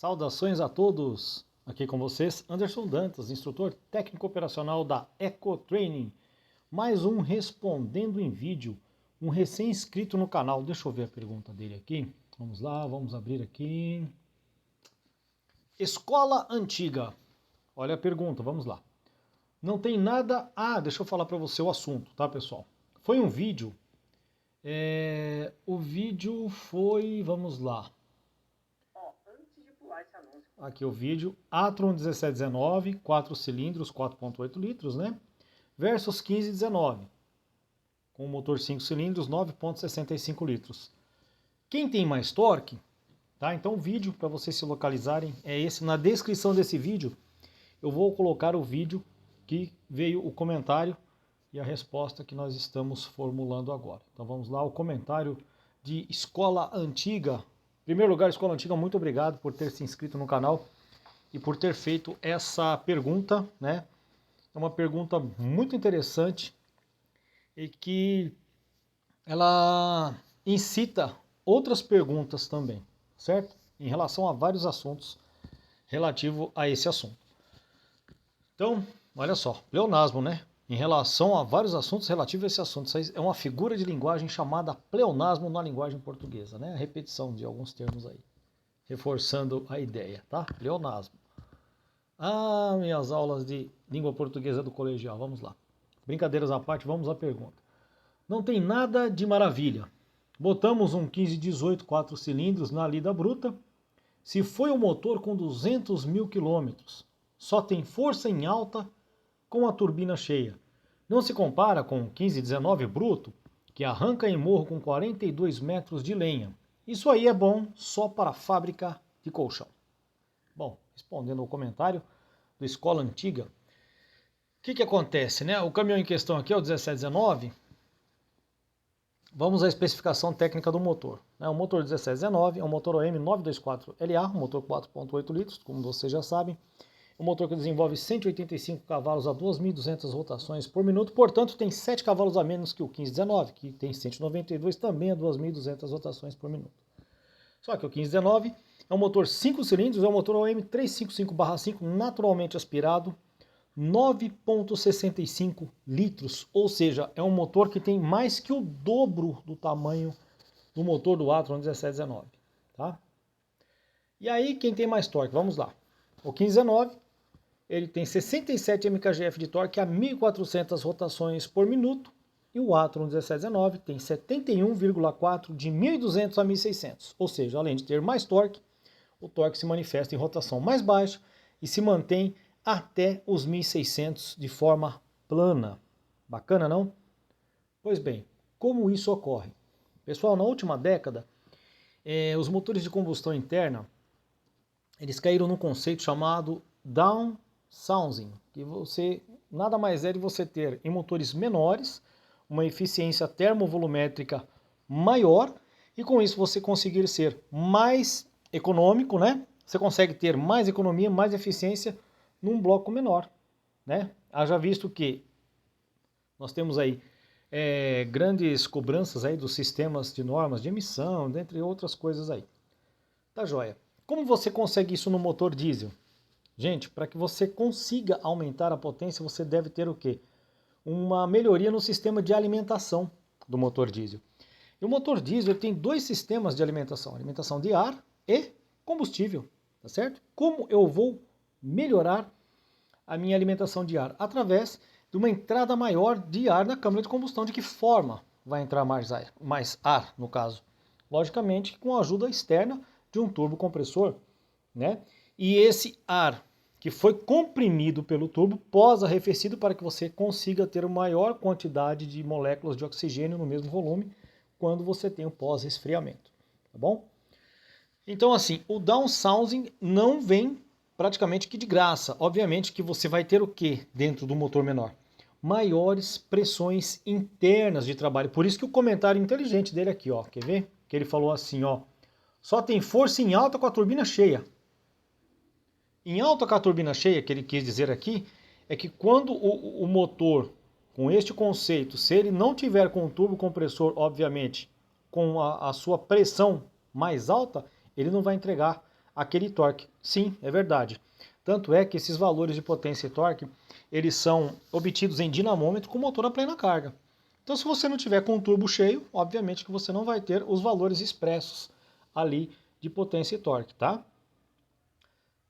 Saudações a todos! Aqui com vocês, Anderson Dantas, instrutor técnico operacional da Eco Training. Mais um respondendo em vídeo, um recém-inscrito no canal. Deixa eu ver a pergunta dele aqui. Vamos lá, vamos abrir aqui. Escola antiga. Olha a pergunta, vamos lá. Não tem nada... deixa eu falar para você o assunto, tá, pessoal? Foi um vídeo. O vídeo foi... Vamos lá. Aqui o vídeo, Atron 1719, 4 cilindros, 4.8 litros, né? Versus 1519, com motor 5 cilindros, 9.65 litros. Quem tem mais torque, tá? Então o vídeo, para vocês se localizarem, é esse. Na descrição desse vídeo, eu vou colocar o vídeo que veio o comentário e a resposta que nós estamos formulando agora. Então vamos lá, o comentário de Escola Antiga. Em primeiro lugar, Escola Antiga, muito obrigado por ter se inscrito no canal e por ter feito essa pergunta, né? É uma pergunta muito interessante e que ela incita outras perguntas também, certo? Em relação a vários assuntos relativo a esse assunto. Então, olha só, pleonasmo, né? Em relação a vários assuntos relativos a esse assunto. Isso é uma figura de linguagem chamada pleonasmo na linguagem portuguesa, né? A repetição de alguns termos aí, reforçando a ideia, tá? Pleonasmo. Minhas aulas de língua portuguesa do colegial, vamos lá. Brincadeiras à parte, vamos à pergunta. Não tem nada de maravilha. Botamos um 1518 4 cilindros na lida bruta. Se foi um motor com 200 mil quilômetros, só tem força em alta com a turbina cheia. Não se compara com o 1519 bruto, que arranca em morro com 42 metros de lenha. Isso aí é bom só para a fábrica de colchão. Bom, respondendo ao comentário do Escola Antiga, o que acontece, né? O caminhão em questão aqui é o 1719. Vamos à especificação técnica do motor. O motor 1719 é um motor OM 924LA, um motor 4.8 litros, como vocês já sabem. Um motor que desenvolve 185 cavalos a 2.200 rotações por minuto, portanto tem 7 cavalos a menos que o 1519, que tem 192 também a 2.200 rotações por minuto. Só que o 1519 é um motor 5 cilindros, é um motor OM 355/5, naturalmente aspirado, 9.65 litros, ou seja, é um motor que tem mais que o dobro do tamanho do motor do Atron 1719, tá? E aí, quem tem mais torque? Vamos lá. O 1519, ele tem 67 mkgf de torque a 1.400 rotações por minuto, e o Atron 1719 tem 71,4 de 1.200 a 1.600, ou seja, além de ter mais torque, o torque se manifesta em rotação mais baixa e se mantém até os 1.600 de forma plana. Bacana, não? Pois bem, como isso ocorre? Pessoal, na última década, os motores de combustão interna, eles caíram num conceito chamado downsizing, que nada mais é de você ter em motores menores uma eficiência termovolumétrica maior e com isso você conseguir ser mais econômico, né? Você consegue ter mais economia, mais eficiência num bloco menor, né? Haja visto que nós temos aí grandes cobranças aí dos sistemas de normas de emissão, dentre outras coisas aí. Tá joia. Como você consegue isso no motor diesel? Gente, para que você consiga aumentar a potência, você deve ter o quê? Uma melhoria no sistema de alimentação do motor diesel. E o motor diesel tem dois sistemas de alimentação, alimentação de ar e combustível, tá certo? Como eu vou melhorar a minha alimentação de ar? Através de uma entrada maior de ar na câmara de combustão. De que forma vai entrar mais ar, no caso? Logicamente, com a ajuda externa de um turbocompressor, né? E esse ar que foi comprimido pelo turbo pós-arrefecido para que você consiga ter uma maior quantidade de moléculas de oxigênio no mesmo volume quando você tem o pós-resfriamento, tá bom? Então, assim, o downsizing não vem praticamente que de graça. Obviamente que você vai ter o que dentro do motor menor? Maiores pressões internas de trabalho. Por isso que o comentário inteligente dele aqui, ó, quer ver? Que ele falou assim, ó, só tem força em alta com a turbina cheia. Em alta com a turbina cheia, que ele quis dizer aqui, é que quando o motor, com este conceito, se ele não tiver com o turbo compressor, obviamente, com a sua pressão mais alta, ele não vai entregar aquele torque. Sim, é verdade. Tanto é que esses valores de potência e torque, eles são obtidos em dinamômetro com motor a plena carga. Então, se você não tiver com o turbo cheio, obviamente que você não vai ter os valores expressos ali de potência e torque, tá?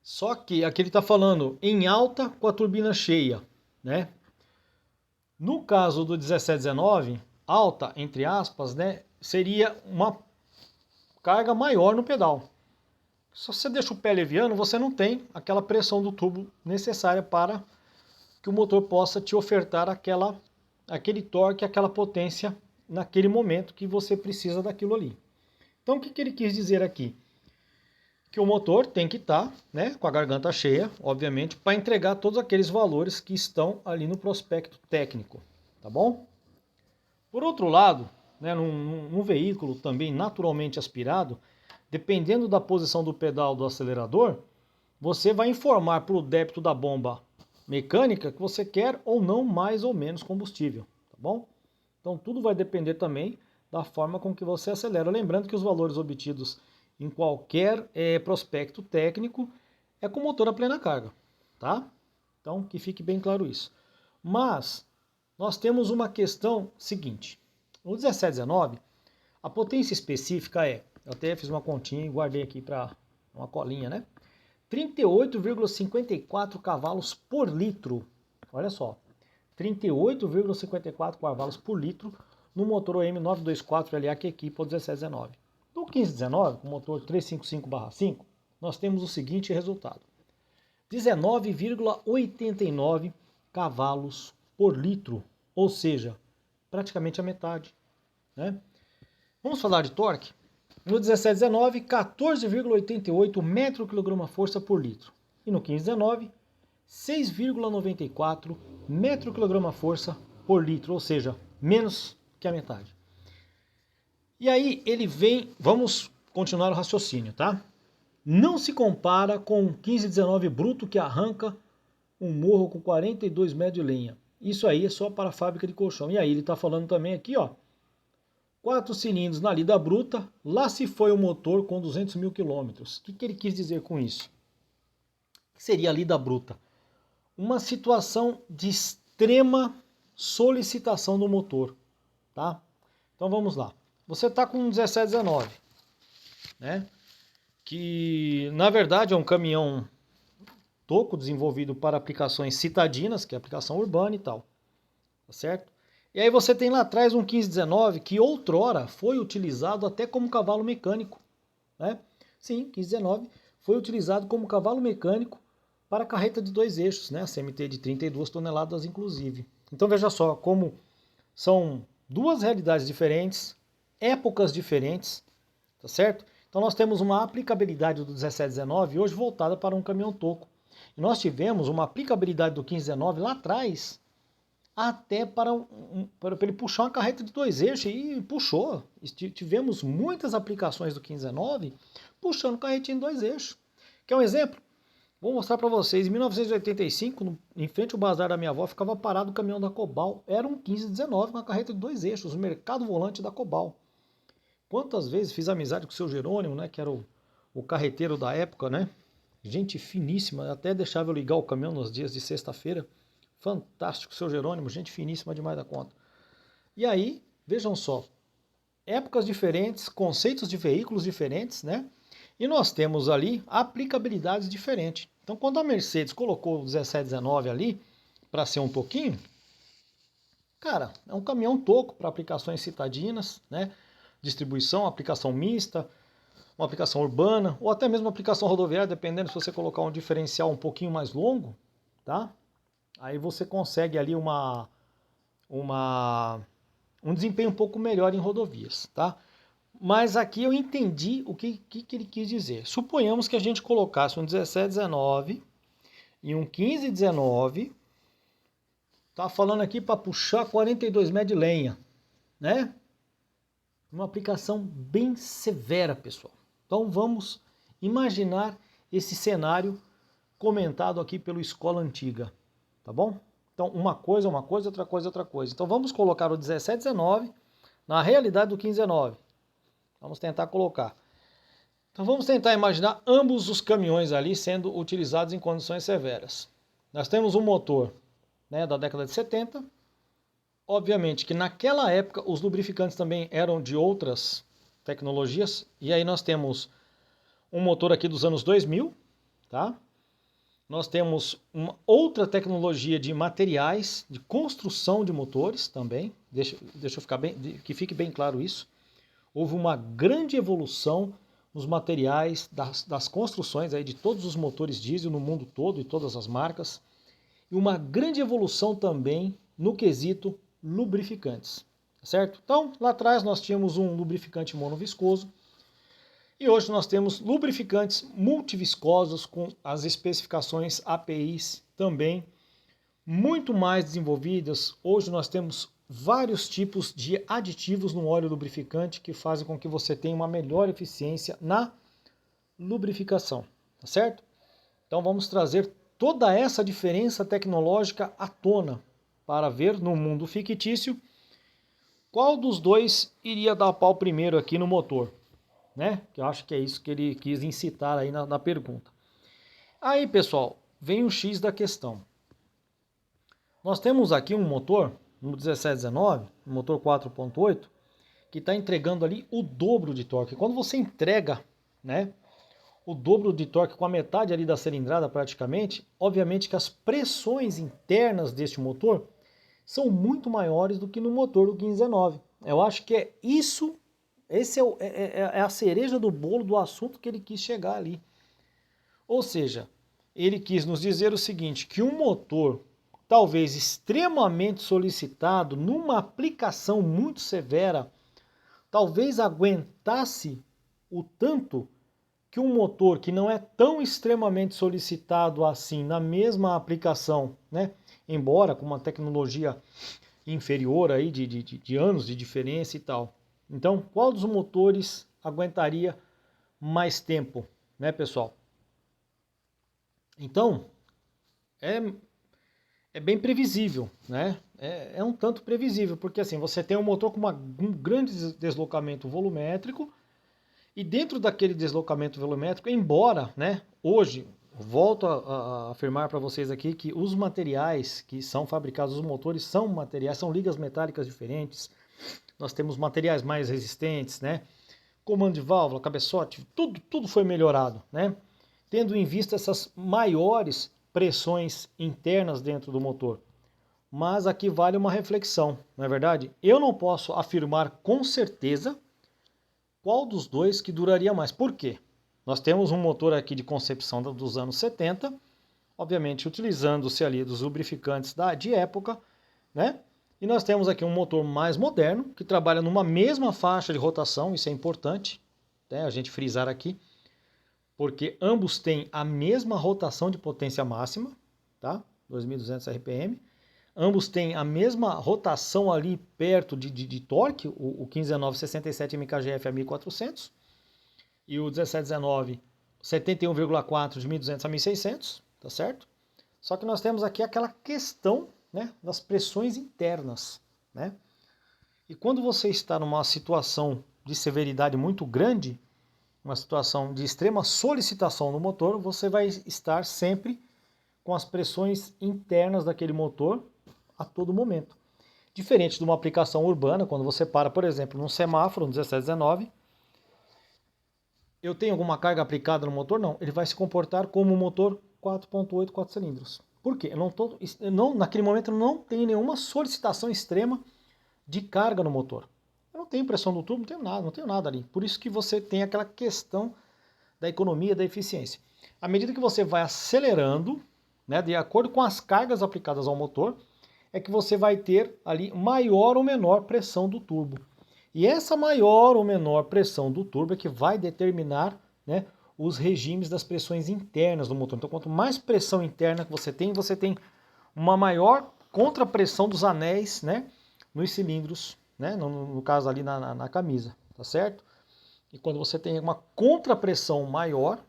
Só que aqui ele está falando em alta com a turbina cheia, né? No caso do 1719, alta, entre aspas, né, seria uma carga maior no pedal. Se você deixa o pé leviano, você não tem aquela pressão do turbo necessária para que o motor possa te ofertar aquele torque, aquela potência naquele momento que você precisa daquilo ali. Então o que ele quis dizer aqui? Que o motor tem que estar, né, com a garganta cheia, obviamente, para entregar todos aqueles valores que estão ali no prospecto técnico, tá bom? Por outro lado, né, num veículo também naturalmente aspirado, dependendo da posição do pedal do acelerador, você vai informar para o débito da bomba mecânica que você quer ou não mais ou menos combustível, tá bom? Então tudo vai depender também da forma com que você acelera. Lembrando que os valores obtidos em qualquer prospecto técnico é com motor a plena carga, tá? Então que fique bem claro isso. Mas nós temos uma questão seguinte. No 1719, a potência específica eu até fiz uma continha e guardei aqui para uma colinha, né? 38,54 cavalos por litro. Olha só, 38,54 cavalos por litro no motor OM 924 LA que equipa o 1719. No 1519, com motor 355/5, nós temos o seguinte resultado: 19,89 cavalos por litro, ou seja, praticamente a metade, né? Vamos falar de torque? No 1719, 14,88 metro-quilograma-força por litro. E no 1519, 6,94 metro-quilograma-força por litro, ou seja, menos que a metade. E aí ele vem, vamos continuar o raciocínio, tá? Não se compara com o 1519 bruto que arranca um morro com 42 metros de lenha. Isso aí é só para a fábrica de colchão. E aí ele está falando também aqui, ó, 4 cilindros na lida bruta, lá se foi o motor com 200 mil quilômetros. O que ele quis dizer com isso? O que seria a lida bruta? Uma situação de extrema solicitação do motor, tá? Então vamos lá. Você está com um 1719, né? Que na verdade é um caminhão toco desenvolvido para aplicações citadinas, que é aplicação urbana e tal, tá certo? E aí você tem lá atrás um 1519 que outrora foi utilizado até como cavalo mecânico, né? Sim, 1519 foi utilizado como cavalo mecânico para carreta de 2 eixos, né? A CMT de 32 toneladas inclusive. Então veja só como são duas realidades diferentes, épocas diferentes, tá certo? Então nós temos uma aplicabilidade do 1719 hoje voltada para um caminhão toco. E nós tivemos uma aplicabilidade do 1519 lá atrás, até para ele puxar uma carreta de 2 eixos, e puxou. Tivemos muitas aplicações do 1519 puxando carretinha de 2 eixos. Quer um exemplo? Vou mostrar para vocês. Em 1985, em frente ao bazar da minha avó, ficava parado o caminhão da Cobal. Era um 1519 com uma carreta de 2 eixos, o mercado volante da Cobal. Quantas vezes fiz amizade com o seu Jerônimo, né, que era o carreteiro da época, né? Gente finíssima, até deixava eu ligar o caminhão nos dias de sexta-feira. Fantástico, seu Jerônimo, gente finíssima demais da conta. E aí, vejam só, épocas diferentes, conceitos de veículos diferentes, né? E nós temos ali aplicabilidades diferentes. Então, quando a Mercedes colocou o 1719 ali, para ser um toquinho, cara, é um caminhão toco para aplicações citadinas, né? Distribuição, aplicação mista, uma aplicação urbana, ou até mesmo uma aplicação rodoviária, dependendo se você colocar um diferencial um pouquinho mais longo, tá? Aí você consegue ali um desempenho um pouco melhor em rodovias, tá? Mas aqui eu entendi o que ele quis dizer. Suponhamos que a gente colocasse um 1719 e um 1519, tá falando aqui para puxar 42 metros de lenha, né? Uma aplicação bem severa, pessoal. Então vamos imaginar esse cenário comentado aqui pelo Escola Antiga, tá bom? Então uma coisa, outra coisa, outra coisa. Então vamos colocar o 1719 na realidade do 1519. Vamos tentar colocar. Então vamos tentar imaginar ambos os caminhões ali sendo utilizados em condições severas. Nós temos um motor, né, da década de 70. Obviamente que naquela época os lubrificantes também eram de outras tecnologias. E aí nós temos um motor aqui dos anos 2000, tá? Nós temos uma outra tecnologia de materiais, de construção de motores também. Deixa eu ficar que fique bem claro isso. Houve uma grande evolução nos materiais das construções aí de todos os motores diesel no mundo todo e todas as marcas. E uma grande evolução também no quesito lubrificantes, certo? Então, lá atrás nós tínhamos um lubrificante monoviscoso e hoje nós temos lubrificantes multiviscosos com as especificações APIs também muito mais desenvolvidas. Hoje nós temos vários tipos de aditivos no óleo lubrificante que fazem com que você tenha uma melhor eficiência na lubrificação, tá certo? Então vamos trazer toda essa diferença tecnológica à tona para ver no mundo fictício qual dos dois iria dar pau primeiro aqui no motor, né? Que eu acho que é isso que ele quis incitar aí na pergunta. Aí, pessoal, vem o X da questão. Nós temos aqui um motor no 1719, um motor 4.8, que está entregando ali o dobro de torque. Quando você entrega, né, o dobro de torque com a metade ali da cilindrada praticamente, obviamente que as pressões internas deste motor são muito maiores do que no motor do 1519. Eu acho que é isso, esse é a cereja do bolo do assunto que ele quis chegar ali. Ou seja, ele quis nos dizer o seguinte, que um motor talvez extremamente solicitado numa aplicação muito severa, talvez aguentasse o tanto que um motor que não é tão extremamente solicitado assim na mesma aplicação, né? Embora com uma tecnologia inferior aí de anos de diferença e tal. Então, qual dos motores aguentaria mais tempo, né, pessoal? Então, é bem previsível, né? É um tanto previsível, porque assim, você tem um motor com um grande deslocamento volumétrico, e dentro daquele deslocamento volumétrico, embora, né, hoje, volto a afirmar para vocês aqui que os materiais que são fabricados, os motores são materiais, são ligas metálicas diferentes, nós temos materiais mais resistentes, né? Comando de válvula, cabeçote, tudo foi melhorado, né? Tendo em vista essas maiores pressões internas dentro do motor. Mas aqui vale uma reflexão, não é verdade? Eu não posso afirmar com certeza qual dos dois que duraria mais. Por quê? Nós temos um motor aqui de concepção dos anos 70, obviamente utilizando-se ali dos lubrificantes de época, né? E nós temos aqui um motor mais moderno, que trabalha numa mesma faixa de rotação, isso é importante, né, a gente frisar aqui, porque ambos têm a mesma rotação de potência máxima, tá? 2.200 RPM. Ambos têm a mesma rotação ali perto de torque, o 1519 67 mkgf a 1400 e o 1719 71,4 de 1200 a 1600, tá certo? Só que nós temos aqui aquela questão, né, das pressões internas, né? E quando você está numa situação de severidade muito grande, uma situação de extrema solicitação no motor, você vai estar sempre com as pressões internas daquele motor a todo momento. Diferente de uma aplicação urbana, quando você para, por exemplo, num semáforo, no 1719, eu tenho alguma carga aplicada no motor? Não, ele vai se comportar como um motor 4.8, 4 cilindros. Por quê? Naquele momento eu não tenho nenhuma solicitação extrema de carga no motor. Eu não tenho pressão do tubo, não tenho nada ali. Por isso que você tem aquela questão da economia, da eficiência. À medida que você vai acelerando, né, de acordo com as cargas aplicadas ao motor, é que você vai ter ali maior ou menor pressão do turbo. E essa maior ou menor pressão do turbo é que vai determinar, né, os regimes das pressões internas do motor. Então, quanto mais pressão interna que você tem uma maior contrapressão dos anéis, né, nos cilindros, né, no caso ali na camisa, tá certo? E quando você tem uma contrapressão maior,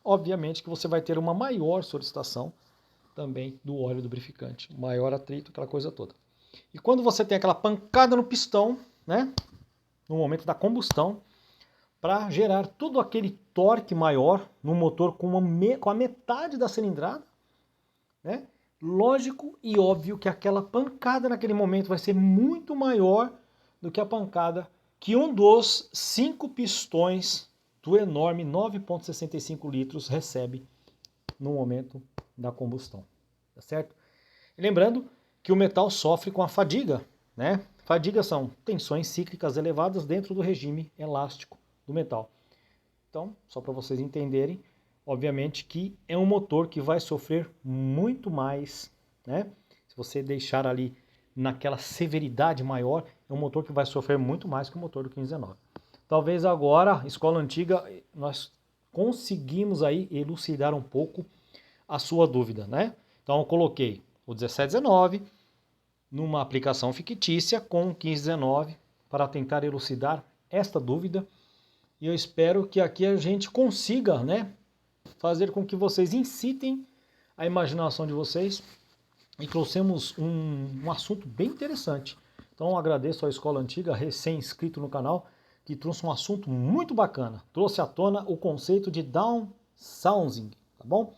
obviamente que você vai ter uma maior solicitação também do óleo lubrificante, maior atrito, aquela coisa toda. E quando você tem aquela pancada no pistão, né, no momento da combustão, para gerar todo aquele torque maior no motor com a metade da cilindrada, né? Lógico e óbvio que aquela pancada naquele momento vai ser muito maior do que a pancada que um dos 5 pistões do enorme 9,65 litros recebe no momento da combustão, tá certo? E lembrando que o metal sofre com a fadiga, né? Fadiga são tensões cíclicas elevadas dentro do regime elástico do metal. Então, só para vocês entenderem, obviamente que é um motor que vai sofrer muito mais, né? Se você deixar ali naquela severidade maior, é um motor que vai sofrer muito mais que o motor do 1519. Talvez agora, escola antiga, nós conseguimos aí elucidar um pouco a sua dúvida, né? Então eu coloquei o 1719 numa aplicação fictícia com o 1519 para tentar elucidar esta dúvida. E eu espero que aqui a gente consiga, né, fazer com que vocês incitem a imaginação de vocês e trouxemos um assunto bem interessante. Então agradeço à Escola Antiga, recém-inscrito no canal, que trouxe um assunto muito bacana. Trouxe à tona o conceito de downsizing, tá bom?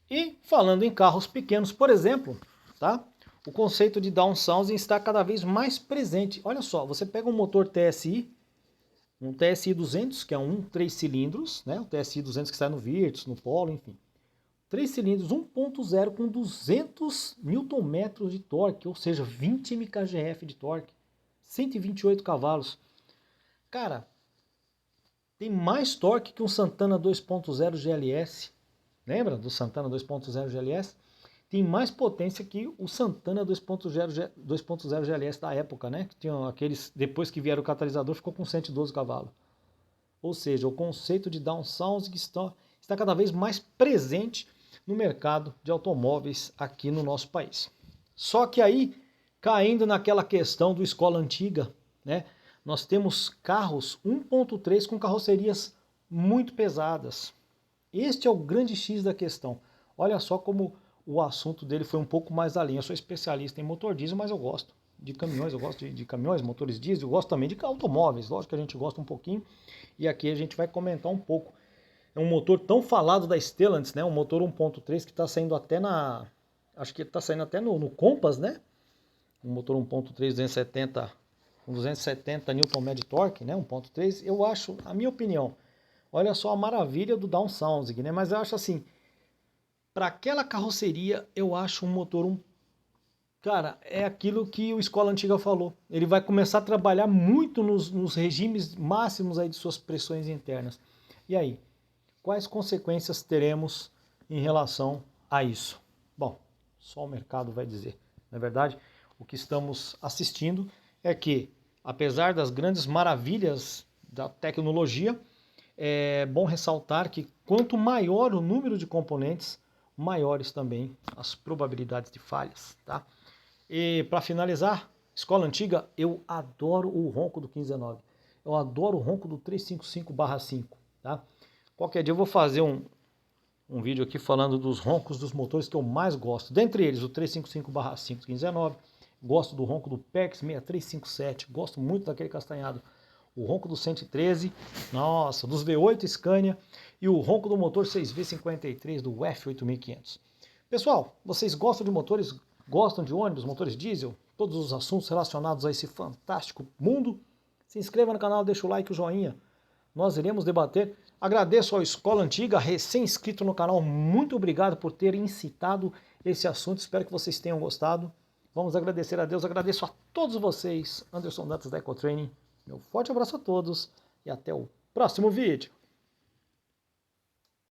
E falando em carros pequenos, por exemplo, tá? O conceito de downsizing está cada vez mais presente. Olha só, você pega um motor TSI, um TSI 200, que é um 3 cilindros, né? O TSI 200 que sai no Virtus, no Polo, enfim. 3 cilindros 1.0 com 200 Nm de torque, ou seja, 20 mkgf de torque, 128 cavalos. Cara, tem mais torque que um Santana 2.0 GLS. Lembra do Santana 2.0 GLS? Tem mais potência que o Santana 2.0 GLS da época, né? Que tinham aqueles, depois que vieram o catalisador, ficou com 112 cavalos. Ou seja, o conceito de downsizing está cada vez mais presente no mercado de automóveis aqui no nosso país. Só que aí, caindo naquela questão do escola antiga, né? Nós temos carros 1.3 com carrocerias muito pesadas. Este é o grande X da questão. Olha só como o assunto dele foi um pouco mais além. Eu sou especialista em motor diesel, mas eu gosto de caminhões, eu gosto de caminhões, motores diesel, eu gosto também de automóveis, lógico que a gente gosta um pouquinho. E aqui a gente vai comentar um pouco. É um motor tão falado da Stellantis, né? Um motor 1.3 que está saindo até na... Acho que está saindo até no Compass, né? Um motor 1.3 270 Nm de torque, né? 1.3. Eu acho, a minha opinião, olha só a maravilha do downsizing, né? Mas eu acho assim, para aquela carroceria, eu acho um motor Cara, é aquilo que o Escola Antiga falou. Ele vai começar a trabalhar muito nos regimes máximos aí de suas pressões internas. E aí, quais consequências teremos em relação a isso? Bom, só o mercado vai dizer. Na verdade, o que estamos assistindo é que, apesar das grandes maravilhas da tecnologia, é bom ressaltar que quanto maior o número de componentes, maiores também as probabilidades de falhas, tá? E para finalizar, escola antiga, eu adoro o ronco do 1519. Eu adoro o ronco do 355/5, tá? Qualquer dia eu vou fazer um vídeo aqui falando dos roncos dos motores que eu mais gosto. Dentre eles, o 355/5 1519. Gosto do ronco do PEX 6357. Gosto muito daquele castanhado. O ronco do 113. Nossa, dos V8 Scania. E o ronco do motor 6V53 do F8500. Pessoal, vocês gostam de motores? Gostam de ônibus, motores diesel? Todos os assuntos relacionados a esse fantástico mundo? Se inscreva no canal, deixa o like e o joinha. Nós iremos debater. Agradeço ao Escola Antiga, recém-inscrito no canal. Muito obrigado por ter incitado esse assunto. Espero que vocês tenham gostado. Vamos agradecer a Deus. Agradeço a todos vocês. Anderson Dantas da Ecotraining. Meu forte abraço a todos e até o próximo vídeo.